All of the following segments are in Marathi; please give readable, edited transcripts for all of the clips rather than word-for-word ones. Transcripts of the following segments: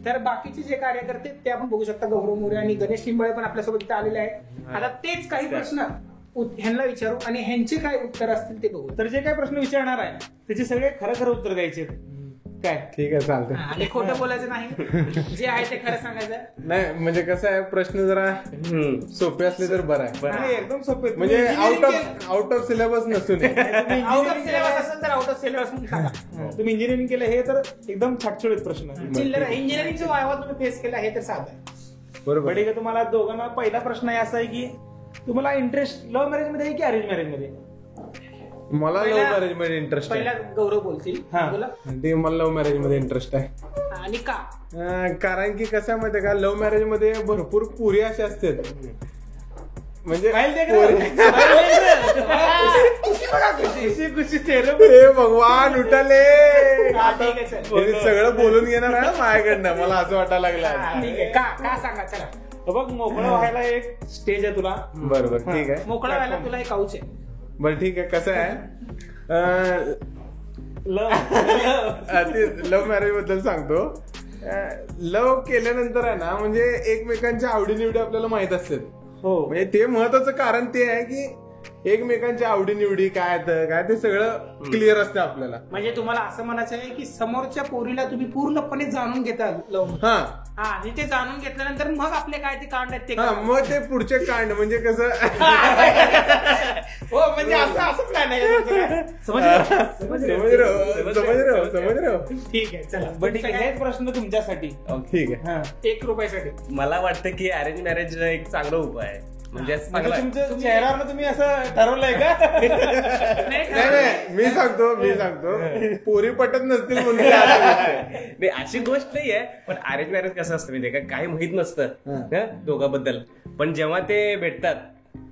तर बाकीचे जे कार्यकर्ते ते आपण बघू शकता, गौरव मोरे आणि गणेश लिंबाळे पण आपल्यासोबत इथे आलेले आहेत. आता तेच काही प्रश्न ह्यांना विचारू आणि ह्यांचे काय उत्तर असतील ते बघू. तर जे काही प्रश्न विचारणार आहे त्याचे सगळे खरं उत्तर द्यायचे. काय ठीक आहे, चालतंय. आणि खोटं बोलायचं नाही, जे आहे ते खरं सांगायचं. नाही म्हणजे कसं आहे, प्रश्न जरा सोपे असले तर बरं आहे. नाही, एकदम सोपे. म्हणजे आउट ऑफ सिलेबस नसून आउट ऑफ सिलेबस असेल तर आउट ऑफ सिलेबस म्हणून सांगा. तुम्ही इंजिनिअरिंग केलं हे तर एकदम छाटछुडीत प्रश्न. इंजिनिअरिंगचं वायवा तुम्ही फेस केला हे तर साधं आहे. बरोबर. बडे का तुम्हाला दोघांना पहिला प्रश्न आहे असा आहे की तुम्हाला इंटरेस्ट लव्ह मॅरेज मध्ये आहे की अरेंज मॅरेज मध्ये? मला लव्ह मॅरेज मध्ये इंटरेस्ट पहिला आहे. गौरव बोलतील. बोला. ते मला लव्ह मॅरेज मध्ये इंटरेस्ट आहे. आणि का? कारण की कसं आहे माहितीये का, लव्ह मॅरेज मध्ये भरपूर पुरी असे असतात, म्हणजे हे भगवान उठाले सगळं बोलून घेणार आहे माझ्याकडनं, मला असं वाटायला लागलं. का सांगा चला. बघ, मोकळं व्हायला एक स्टेज आहे तुला. बरोबर, ठीक आहे. मोकळा व्हायला तुला एक काउच आहे. बरं ठीक आहे. कसं आहे, लव्ह मॅरेज बद्दल सांगतो. लव्ह केल्यानंतर आहे ना, म्हणजे एकमेकांच्या आवडीनिवडी आपल्याला माहित असतात. हो, म्हणजे ते महत्वाचं कारण ते आहे की एकमेकांच्या आवडीनिवडी काय ते सगळं क्लिअर असतं आपल्याला. म्हणजे तुम्हाला असं म्हणायचं आहे की समोरच्या पोरीला तुम्ही पूर्णपणे जाणून घेता लव्ह. आणि ते जाणून घेतल्यानंतर मग आपले काय ते कांड आहेत ते मग ते पुढचे कांड म्हणजे कसं. हो, म्हणजे असं प्लॅन आहे. समज रहो. ठीक आहे, चला. बट हे प्रश्न तुमच्यासाठी. ठीक आहे. 1 रुपयासाठी. मला वाटतं की अरेंज मॅरेज एक चांगला उपाय आहे. म्हणजे तुमच्या चेहऱ्यावर तुम्ही असं ठरवलंय का? नाही, मी सांगतो पोरी पटत नसतील म्हणून नाही, अशी गोष्ट नाहीये. पण अरेंज मॅरेज कसं असतं माहितीये का, काही माहित नसतं दोघांबद्दल, पण जेव्हा ते भेटतात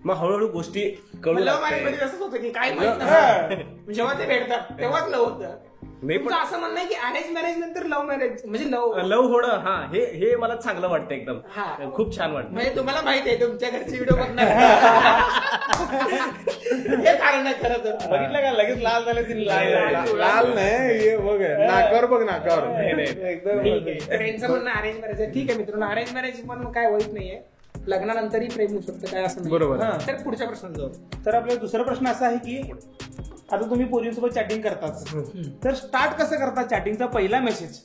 मग हळूहळू गोष्टी कळू लागतात. असंच होतं की काय माहित नसतं. जेव्हा ते भेटतात तेव्हाच लव्ह होतं. तुमचं असं म्हणणं आहे की अरेंज मॅरेज नंतर लव्ह मॅरेज म्हणजे लव्ह होणं. हा, हे मला चांगलं वाटतं एकदम. खूप छान वाटतं. म्हणजे तुम्हाला माहिती आहे तुमच्या घरची व्हिडिओ बघणार हे कारण आहे खरं तर. बघितलं का, लगेच लाल झाले तिने. लाल नाही, हे बघ नाकावर बघ, नाकावर एकदम. त्यांचं म्हणणं अरेंज मॅरेज आहे. ठीक आहे मित्रांनो, अरेंज मॅरेज पण काय वाईट नाहीये. लग्नानंतरही प्रेम होऊ शकतं, काय असं नाही. बरोबर. तर पुढच्या प्रश्नात जाऊ. तर आपला दुसरा प्रश्न असा आहे की आता तुम्ही पोरींसोबत चॅटिंग करतात, तर स्टार्ट कसं करता चॅटिंगचा पहिला मेसेज?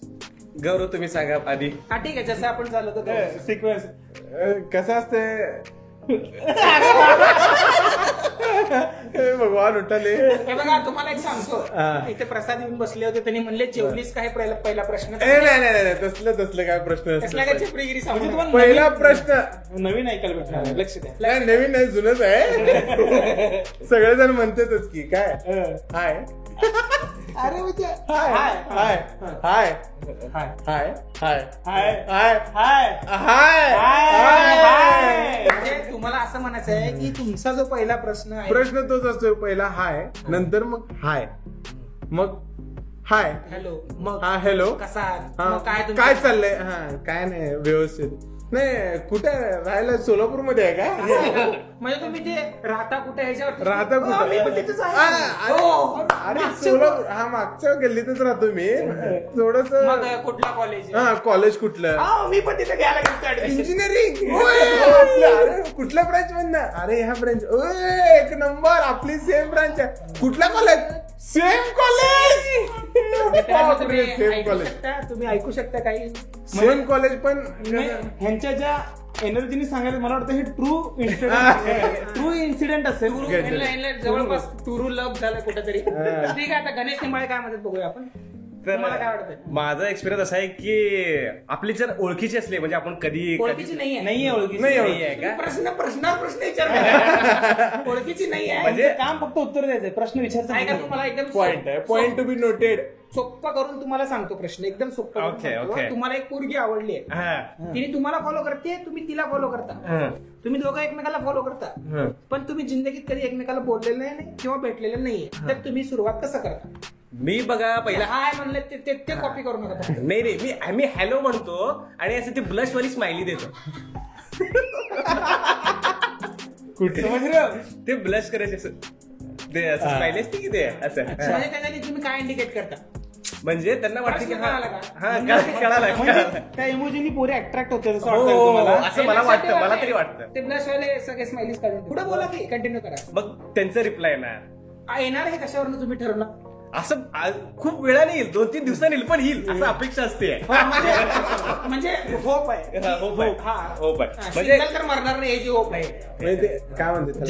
गौरव, तुम्ही सांगा आधी. ठीक आहे, जसं आपण झालं तर सिक्वेन्स कसं असते. भगवान उठाले. हे बघा, तुम्हाला एक सांगतो, इथे प्रसाद येऊन बसले होते, त्यांनी म्हणले जेवलीस काय पहिला प्रश्न. नाही, तसलं काय प्रश्न चेपरीगिरी सांगू. पहिला प्रश्न नवीन ऐकायला भेटणार, लक्ष द्या. नाही, नवीन नाही, जुनच आहे. सगळेजण म्हणतातच की काय हाय. अरे म्हणजे हाय हाय हाय हाय हाय हाय हाय हाय हाय. म्हणजे तुम्हाला असं म्हणायचं आहे की तुमचा जो पहिला प्रश्न तोच असतो. पहिला हाय, नंतर मग हाय, मग हाय, हॅलो, मग हा हॅलो, कसा काय चाललंय, हा काय नाही व्यवस्थित. नाही, कुठे राहायला? सोलापूर मध्ये आहे का? म्हणजे तुम्ही ते राहता कुठे ह्याच्यावर राहता कुठे? अरे सोलापूर, हा मागच्या गल्लीतच राहतो मी. थोडस. कुठला कॉलेज? हा, कॉलेज कुठलं? मी पण तिथे घ्यायला गेलो. इंजिनिअरिंग. कुठल्या ब्रांच मधनं? अरे ह्या ब्रांच. एक नंबर, आपली सेम ब्रांच आहे. कुठला college? Same college. Same college. तुम्ही ऐकू शकता काही सेम कॉलेज. पण ह्यांच्या ज्या एनर्जीने सांगायला मला वाटतं हे ट्रू इन्सिडेंट असेल. जवळपास टुरू लव्ह झालं कुठेतरी. ठीक आहे, आता गणेश निंबाळे काय म्हणतात बघूया आपण. तर काय वाटतं? माझा एक्सपिरियन्स असा आहे की आपली जर ओळखीची असली, म्हणजे आपण कधी ओळखीची नाहीये ओळखीची नाहीये का? प्रश्न विचार. ओळखीची नाही आहे म्हणजे काम फक्त उत्तर द्यायचंय, प्रश्न विचारायचं. तुम्हाला एकदम पॉइंट टू बी नोटेड. सोप्पा करून तुम्हाला सांगतो प्रश्न, एकदम सोप्पा. ओके. तुम्हाला एक पोरगी आवडली आहे, तिने तुम्हाला फॉलो करते, तुम्ही तिला फॉलो करता, तुम्ही दोघं एकमेकाला फॉलो करता, पण तुम्ही जिंदगीत कधी एकमेकाला बोललेलं नाही किंवा भेटलेलं नाहीये, तर तुम्ही सुरुवात कसं करता? मी बघा पहिला हाय म्हणले ते कॉपी करू नका. नाही, मी हॅलो म्हणतो आणि असं ते ब्लश वाली स्माइली देतो. कुठे ते ब्लश करायचे असं, ते असं स्माइली असते की ते असं. म्हणजे त्याच्याने तुम्ही काय इंडिकेट करता? म्हणजे त्यांना वाटतं की प्रश्न कळाला म्हणजे त्या इमोजीनी पोरी अट्रॅक्ट होते असं वाटतं हो, तुम्हाला? असं मला वाटतं, मला तरी वाटतं. ते ब्लश वाले सगळे स्माइलीज काढून पुढे बोला की कंटिन्यू करा. मग त्यांचा रिप्लाय येणार येणार हे कशावरून तुम्ही ठरवलं? असं खूप वेळाने येईल, 2-3 दिवसांनी येईल, पण येईल असं अपेक्षा असते. म्हणजे होप आहे. होप आहे. हा. होप आहे. म्हणजे सिग्नल तर मरणार नाही याची होप आहे. म्हणजे ते काय म्हणते त्याला?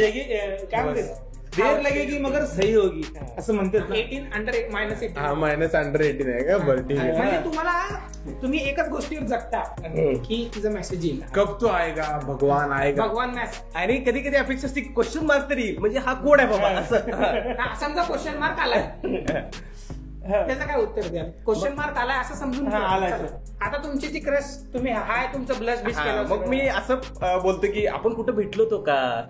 काय म्हणते देर लगेगी मगर सही होगी असं म्हणतात ना. 18 अंडर -18. हा -18 आहे का? बरं ठीक आहे. म्हणजे तुम्ही एकच गोष्टीवर जगता की तिचा मेसेज येईल, कब तो आएगा, भगवान आएगा. भगवान मेसेज. आणि कधी कधी अपेक्षा असते क्वेश्चन मार्क तरी येईल, म्हणजे हा कोड आहे बाबा असं. समजा क्वेश्चन मार्क आलाय, त्याचं काय उत्तर द्या? क्वेश्चन मार्क आलाय असं समजून हा, घ्या. आलाय. आता तुमची जी क्रश तुम्ही हाय तुमचं ब्लश बिश हा, केलं मग मी असं बोलतो की आपण कुठं भेटलो होतो का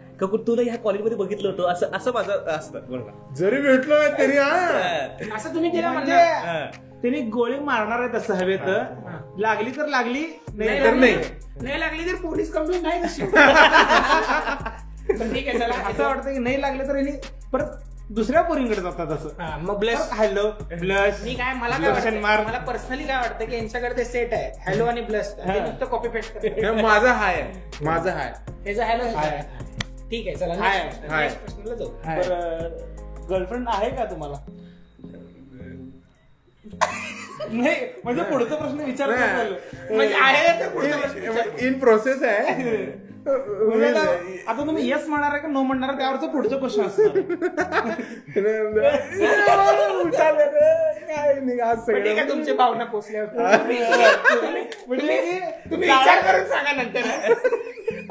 तुला ह्या कॉलेजमध्ये बघितलं होतं, असं असं माझं असतं बोलणं. जरी भेटलो नाही तरी हा असं तुम्ही तिला म्हणजे म्हणणार त्यांनी गोळी मारणार आहे तसं हवे तर लागली तर लागली नाही तर नाही नाही. नाही लागली तर पोलीस कंप्लेंट नाही तशी. पण ठीक आहे चला असं वाटतं की नाही लागले तर यांनी परत दुसऱ्या पोरींकडे जातात असं. हा, मग ब्लश हॅलो ब्लश मी काय मला काय Question वाटतं mark. मला पर्सनली काय वाटतं की यांच्याकडे ते सेट आहे हॅलो आणि ब्लश ते नुसतं कॉपी पेस्ट करते. हे माझा हाय आहे. माझा हाय. त्याचा हॅलो हाय. ठीक आहे चला हाय. हाय. नेक्स्ट प्रश्नाला जाऊ. बरं गर्लफ्रेंड आहे का तुम्हाला? नाही म्हणजे पुढचा प्रश्न विचारतो. म्हणजे आहे तर पुढचा प्रश्न विचार. इन प्रोसेस आहे. म्हणजे आता तुम्ही येस म्हणणार आहे का नो म्हणणार आहे, त्यावरचं पुढचं क्वेश्चन असणार. काय नाही आज पण ठीक आहे, सगळं तुमच्या भावना पोचल्या. म्हणजे तुम्ही विचार करून सांगा नंतर.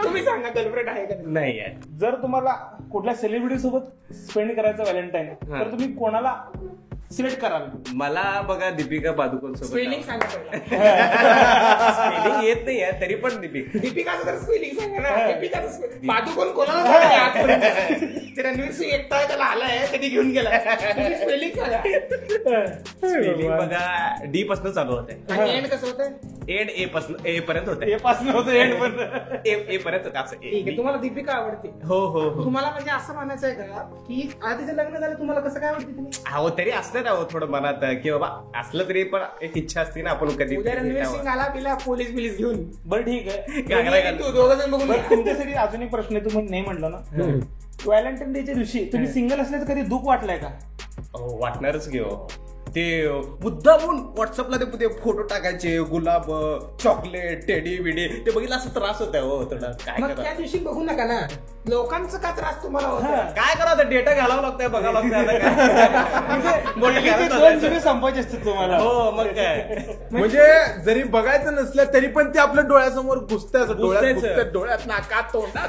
तुम्ही सांगा गर्लफ्रेंड आहे का नाही? नाही आहे. जर तुम्हाला कुठल्या सेलिब्रिटी सोबत स्पेंड करायचं व्हॅलेंटाईन तर तुम्ही कोणाला सिलेक्ट कराल? मला बघा दीपिका पादुकोण सोबत स्पेलिंग सांगा पहिला. स्पेलिंग येत नाही आहे तरी पण दीपिकाचं तर स्पेलिंग सांगा ना. दीपिकाचं spelling. पादुकोण कोणाला सांगा आजपर्यंत? ते रणवीर सिंग एकटा आहे, त्याला आलाय कधी घेऊन गेला. स्पेलिंग सांगा. स्पेलिंग बघा डी पासून चालू होते, आणि एंड कसं होतं? एंड ए पासून ए पर्यंत होते, हे पासून होतं एंड पण. ए पर्यंत होतं असं ठीक आहे, तुम्हाला दीपिका आवडते. हो हो हो. तुम्हाला म्हणजे असं म्हणायचं आहे का की आधीचं लग्न झालं तुम्हाला कसं काय आवडते तुम्ही? हो तरी असतं ना थोडं मनात की बाबा असलं तरी पण एक इच्छा असते ना आपण कधी उद्या रणवीर सिंग आला पिला पोलीस बिलीस घेऊन बरं ठीक आहे. घागरा घालून. तू दोघं जण बघून बरं तुमच्यासाठी अजून एक प्रश्न आहे. तुम्ही नाही म्हणलं ना व्हॅलेंटाईन डेच्या दिवशी तुम्ही सिंगल असल्याचं कधी दुःख वाटलंय का? हो, वाटणारच घेऊ. ते मुद्दामून व्हॉट्सअपला ते फोटो टाकायचे, गुलाब, चॉकलेट, टेडी बिडी, ते बघितलं असं त्रास होत हो थोडा. काय मग करा त्या दिवशी बघू नका ना. लोकांचं का त्रास तुम्हाला होता? काय करा डेटा घालावं लागतंय, बघावं लागतंय. म्हणजे 2 GB संपायचे असतात तुम्हाला. हो मग काय. म्हणजे जरी बघायचं नसलं तरी पण ते आपल्या डोळ्यासमोर घुसतंय असं. डोळ्यात घुसतायचं. घुसतंय, डोळ्यात नाकात तोंडात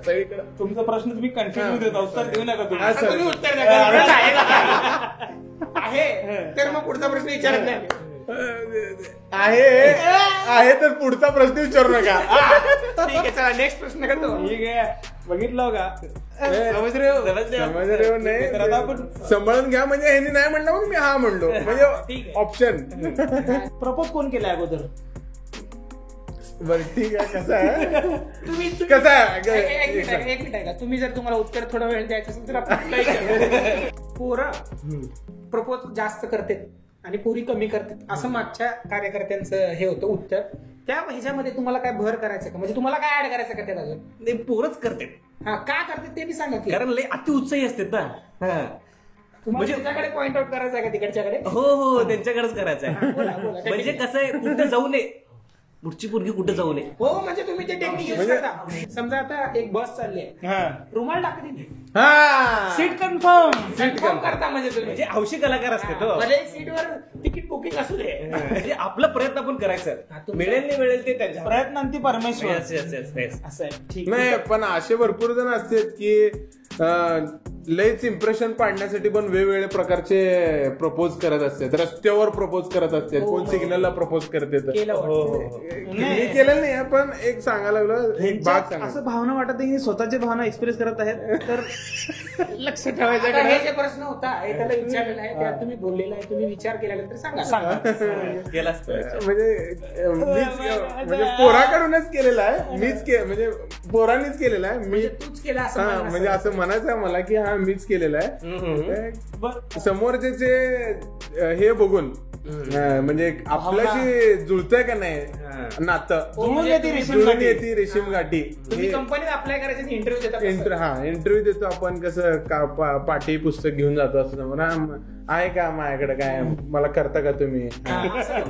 सगळीकडे. तुमचा प्रश्न तुम्ही कन्फ्युज देता, उत्तर देऊ नका तुम्ही. असं. तुम्ही उत्तर द्या. गर्लफ्रेंड आहे का? आहे तर मग पुढचा प्रश्न विचारत नाही. आहे तर पुढचा प्रश्न विचारू नका. ठीक आहे चला नेक्स्ट प्रश्न करतो. ठीक आहे बघितलं का? समज रे हो. समज रे हो. तर आता आपण नाही समजून घ्या. म्हणजे ह्यांनी नाही म्हणलं मग मी हा म्हणलो. ठीक म्हणजे आहे. ऑप्शन. प्रपोज कोण केलाय अगोदर? बरं ठीक आहे. कसं आहे तुम्ही कसं आहे एक मिनिट आहे का? तुम्ही जर तुम्हाला उत्तर थोडा वेळ द्यायचं असेल तर आपण कुठलाही करू. पोरं प्रपोज जास्त करतात आणि पोरी कमी करतात असं मागच्या कार्यकर्त्यांचं हे होतं उत्तर. त्या ह्याच्यामध्ये तुम्हाला काय भर करायचं का? म्हणजे तुम्हाला काय ऍड करायचं का त्यात अजून? ते पोरच करते हा का करतात ते बी सांगा की. कारण लय अति उत्साही असतात ना. हा. म्हणजे त्याच्याकडे पॉइंट आउट करायचं आहे का तिकडच्याकडे? हो हो त्यांच्याकडेच करायचं आहे. बोला बोला. म्हणजे कसं आहे कुठं जाऊ नये, पुढची पोरगी कुठं जाऊ नये. हो म्हणजे तुम्ही ते टेक्निक यूज करता. समजा आता एक बस चालली आहे, हा रुमाल टाकते हा सीट कन्फर्म. कन्फर्म करता म्हणजे तुम्ही. म्हणजे हौशी कलाकार असते तो. भले सीटवर तिकीट बुकिंग असू दे. म्हणजे आपला प्रयत्न आपण हा, करायचं, तुमचा- मिळेल नाही मिळेल ते त्यांच्या प्रयत्नांती परमेश्वर. Yes, yes, yes, yes. असं आहे. ठीक नाही पण असे भरपूर जण असतात की लयच इम्प्रेशन पाडण्यासाठी पण वेगवेगळ्या प्रकारचे प्रपोज करत असतात. रस्त्यावर प्रपोज करत असतात, कोण सिग्नलला प्रपोज करत येतं. केलं हो हो वाटतं. हो. मी केलेलं नाही पण एक सांगायला लागलो, एक भाग सांगा. असं भावना वाटत आहे की स्वतःच्या भावना एक्सप्रेस करत आहेत तर लक्ष ठेवायचं आता हे कडे. जे प्रश्न होता हे त्याला विचारलेला आहे, त्यात तुम्ही बोललेला आहे, तुम्ही विचार केल्यानंतर सांगा. केलाच तर. म्हणजे पोराकडूनच केलेला आहे. म्हणजे पोरांनीच केलेला आहे. मी म्हणजे तूच केला असं हा म्हणायला म्हणजे असं म्हणायचं आहे मला की हा मीच केलेला आहे. बरं. समोरचे हे बघून म्हणजे आपल्याशी जुळतंय का नाही नातं जुळून येते रेशीम जुळून गाठी. येते रेशीम गाठी तुम्ही हे कंपनीत अप्लाय करायचे इंटरव्ह्यू देतात इंटरव्ह्यू देतो आपण कसं पाठी पुस्तक घेऊन जातो असं समोर आहे का माझ्याकडे काय मला करता का तुम्ही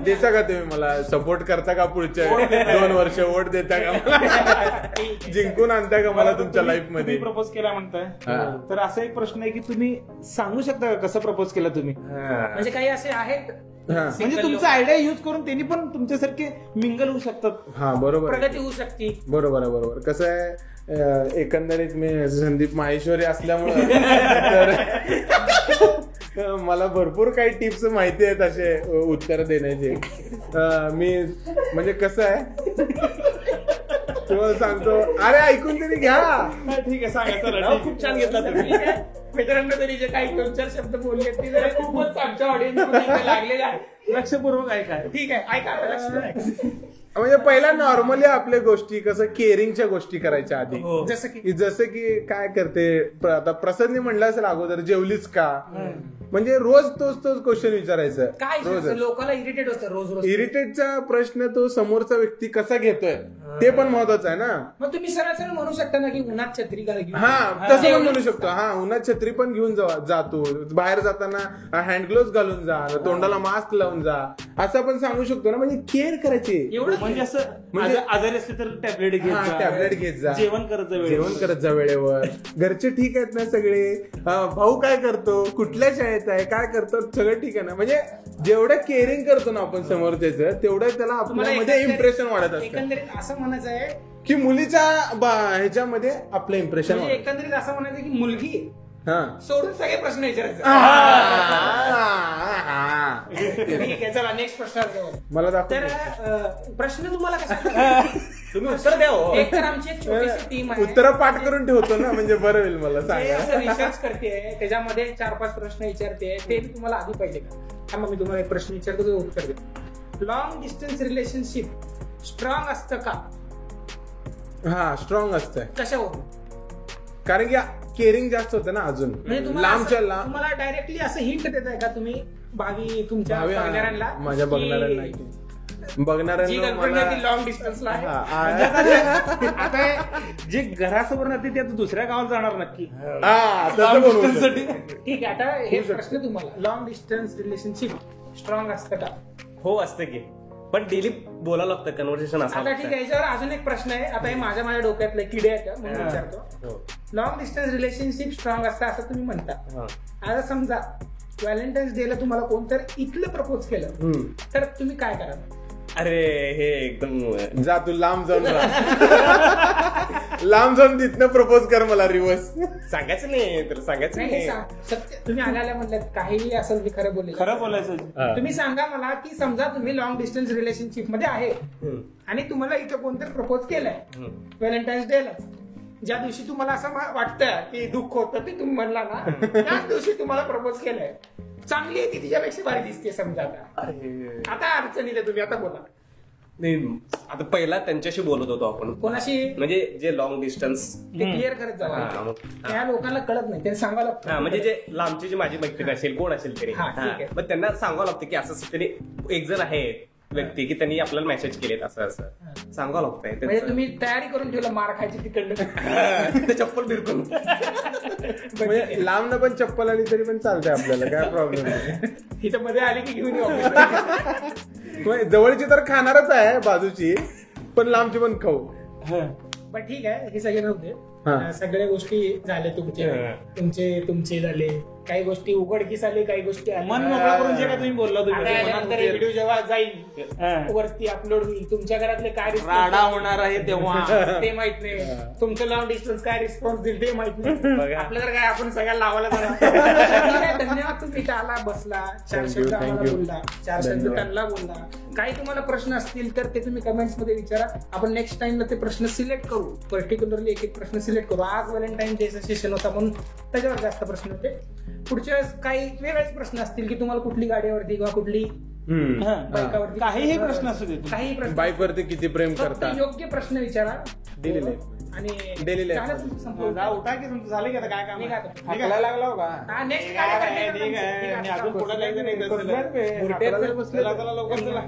देता का तुम्ही मला सपोर्ट करता का पुढच्या 2 वर्ष वोट देता का मला जिंकून आणता का मला तुमच्या लाईफ मध्ये प्रपोज केला म्हणताय हा. तर असा एक प्रश्न आहे की तुम्ही सांगू शकता का कसं प्रपोज केलं तुम्ही म्हणजे काही असे आहेत हा. म्हणजे तुमचा आयडिया युज करून त्यांनी पण तुमच्यासारखे मिंगल होऊ शकतात हा बरोबर आहे. प्रगती होऊ शकते. बरोबर आहे बरोबर कसं आहे एकंदरीत मी संदीप माहेश्वरी असल्यामुळे तर मला भरपूर काही टिप्स माहिती आहेत असे उत्तर देण्याचे मी म्हणजे कसं आहे तुम्हाला सांगतो अरे ऐकून तरी घ्या ठीक आहे सांगा चला नाव खूप छान घेतला तुम्ही. ठीक आहे. मित्रांनो तरी जे काही 2-4 शब्द बोलले ते जरा खूपच आमच्या ऑडियन्स लागलेले आहे. लक्षपूर्वक ऐकाय ठीक आहे ऐका आता लक्ष द्या. म्हणजे पहिला नॉर्मली आपल्या गोष्टी कसं केअरिंगच्या गोष्टी करायच्या आधी जसं की काय करते आता प्रसादने म्हणलं असेल अगोदर जेवलीच का म्हणजे रोज तोच क्वेश्चन विचारायचं काय रोज लोकांना इरिटेट होतं रोज इरिटेटचा प्रश्न तो समोरचा व्यक्ती कसा घेतोय ते पण महत्वाचं आहे ना. मग तुम्ही सरळ म्हणू शकता ना की उन्हात छत्री घाला घेऊन हा तसं पण म्हणू शकतो हा उन्हात छत्री पण घेऊन जातो बाहेर जाताना हँड ग्लोव्ह घालून जा तोंडाला मास्क लावून जा असं पण सांगू शकतो ना म्हणजे केअर करायची एवढं म्हणजे असं म्हणजे- आजारी असले तर टॅबलेट घेत जा. टॅबलेट घेत जा जेवण करत जा वेळेवर. जेवण करत जा वेळेवर घरचे ठीक आहेत ना सगळे भाऊ काय करतो कुठल्या शाळेत आहे काय करतो सगळं ठीक आहे ना म्हणजे जेवढं केअरिंग करतो ना आपण समोरच्याचं तेवढं त्याला आपल्यामध्ये इम्प्रेशन वाढत असतं एकंदरीत असं म्हणायचं आहे की मुलीच्या ह्याच्यामध्ये आपलं इम्प्रेशन म्हणजे एकंदरीत असं म्हणायचं की मुलगी हा सोडून सगळे प्रश्न विचारायचे. ठीक आहे चला नेक्स्ट प्रश्नावर जाऊ. मला तर दाखव प्रश्न तुम्हाला कसा तुम्ही उत्तर द्या हो. एक तर आमची एक छोटीशी टीम आहे उत्तर पाठ करून ठेवतो ना म्हणजे बरं होईल मला जे सांगा असं रिसर्च करते त्याच्यामध्ये 4-5 प्रश्न विचारते ते मी तुम्हाला आधी पाहिजे का मग मी तुम्हाला एक प्रश्न विचारतो तो उत्तर दे. लॉंग डिस्टन्स रिलेशनशिप स्ट्रॉंग असतं का हा स्ट्रॉंग असतंय कशावरून कारण की केअरिंग जास्त होतं ना अजून म्हणजे तुम्हाला लांबच्या असं- लांब तुम्हाला डायरेक्टली असं हिंट देत आहे का तुम्ही भावी तुमच्या भावी हा, बघणाऱ्यांना माझ्या की बघणाऱ्यांना जी गर्लफ्रेंड मला आहे ती लॉंग डिस्टन्सला आहे आता जे घरासमोर नव्हते ते आता दुसऱ्या गावात जाणार नक्की तसं बनवू शकतो. ठीक आहे आता हे प्रश्न तुम्हाला लॉंग डिस्टन्स रिलेशनशिप स्ट्रॉंग असतं का हो असतं की पण डेली बोलायला लागतं कन्व्हर्सेशन असं आता ठीक आहे याच्यावर अजून एक प्रश्न आहे आता हे माझ्या डोक्यातलं किडे आहेत म्हणून विचारतो लॉंग डिस्टन्स रिलेशनशिप स्ट्रॉंग असतं असं तुम्ही म्हणता आता समजा व्हॅलेंटाईन्स डे ला तुम्हाला कोणतरी इथलं प्रपोज केलं तर तुम्ही काय कराल अरे हे एकदम जा तू लांब जाऊन राहा. लांब जाऊन तिथनं प्रपोज कर मला रिवर्स सांगायचं नाही तर सांगायचं नाही नाही. सत्य तुम्ही आल्याला म्हटलं काहीही असेल मी खरं बोलले खरं बोलायचं तुम्ही सांगा मला की समजा तुम्ही लॉंग डिस्टन्स रिलेशनशिप मध्ये आहे आणि तुम्हाला इथं कोणतरी प्रपोज केलंय व्हॅलेंटाईन्स डे ला ज्या दिवशी तुम्हाला असं वाटतं की दुःख होतं ते तुम्ही म्हणला ना त्याच दिवशी तुम्हाला प्रपोज केलंय चांगली आहे ती तिच्यापेक्षा भारी दिसते समजा आता अडचणीला तुम्ही आता बोला नाही आता पहिला त्यांच्याशी बोलत होतो आपण कोणाशी म्हणजे जे लॉंग डिस्टन्स ते क्लिअर करत जावा त्या लोकांना कळत नाही त्यांना सांगावं लागतं म्हणजे जे लांबची जी माझी मैत्रीण असेल कोण असेल तरी हा, ठीक आहे. मग त्यांना सांगावं लागतं की असं असं तरी एक जण आहे व्यक्ती की त्यांनी आपल्याला मेसेज केलेत असं असं सांगावं लागतंय म्हणजे त्यांचं. तुम्ही तयारी करून ठेवलं मार खायची तिकडनं ते चप्पल बिरकून म्हणजे लांब न पण चप्पल आली तरी पण चालतंय आपल्याला काय प्रॉब्लेम नाही इथं मध्ये आली की घेऊन येऊ म्हणजे जवळची तर खाणारच आहे बाजूची पण लांबची पण खाऊ पण ठीक आहे हे सगळे नव्हते हा. सगळ्या गोष्टी झाल्या तुमचे झाले काही गोष्टी उघडकीस आले काही गोष्टी आल्या. मन मोकळा करून जे काय तुम्ही बोलला आता तुम्ही यानंतर हे व्हिडिओ जेव्हा जाईल हा. वरती अपलोड होईल तुमच्या घरातले काय response राडा होणार आहे तेव्हा ते माहित नाही तुमचं लॉंग डिस्टन्स काय रिस्पॉन्स देईल ते माहित नाही बघा. आपलं तर काय आपण सगळ्या लावायला जाणार धन्यवाद तुम्ही इथं आला बसला 4 Thank you, शब्द आम्हाला thank you. बोलला 4 शब्द धन्यवाद. त्यांना बोलला काही तुम्हाला प्रश्न असतील तर ते तुम्ही कमेंट्स मध्ये विचारा आपण नेक्स्ट टाइमला ते प्रश्न सिलेक्ट करू पर्टिक्युलरली एक प्रश्न सिलेक्ट करू आज व्हॅलेंटाईन डेचा सेशन होता म्हणून त्याच्यावर जास्त प्रश्न होते पुढच्या वेळेस काही वेगळेच प्रश्न असतील की तुम्हाला कुठली गाडी आवडते किंवा कुठली बाईकावरती काहीही प्रश्न असू दे काही प्रश्न बाईक वरती किती प्रेम फक्त करता योग्य प्रश्न विचारा दिलेले आणि Daily life. झालं तुमचं संपलं. जा उठा की तुमचं झालं की आता काय काम निघा आहे? आता. हाकला लागला हो का हा, next ठीक आहे, कार्यकर्ते ठीक आहे. आणि अजून पुढे जायचं नाही करणार बे. चला चला लवकर चला